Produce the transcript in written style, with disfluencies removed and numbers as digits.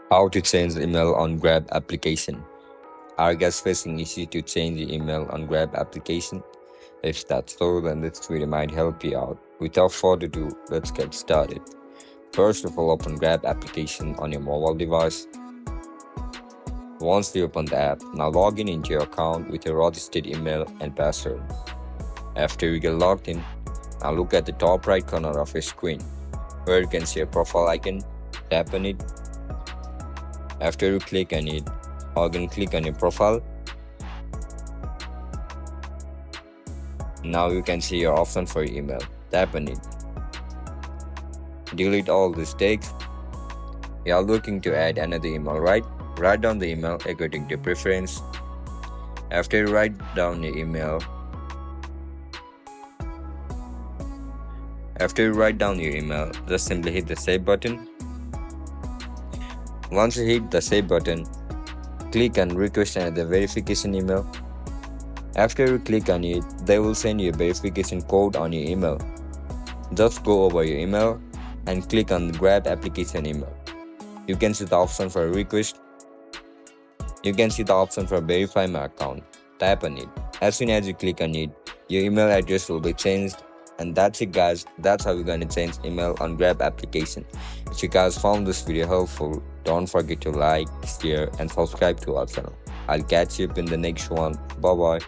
How to change email on Grab application. Are you guys facing issue to change the email on Grab application? If that's so, then this video might help you out. Without further ado, let's get started. First of all, open Grab application on your mobile device. Once you open the app, now log in into your account with your registered email and password. After you get logged in, now look at the top right corner of your screen where you can see a profile icon. Tap on it. After you click on it, again click on your profile. Now you can see your option for your email. Tap on it. Delete all this text. You are looking to add another email, right? Write down the email according to preference. After you write down your email, just simply hit the save button. Once you hit the save button, click on request another verification email. After you click on it, they will send you a verification code on your email. Just go over your email and click on the Grab application email. You can see the option for request. You can see the option for verify my account. Tap on it. As soon as you click on it, your email address will be changed. And that's it, guys. That's how you're going to change email on Grab application. If you guys found this video helpful, don't forget to like, share and subscribe to our channel. I'll catch you up in the next one. Bye bye.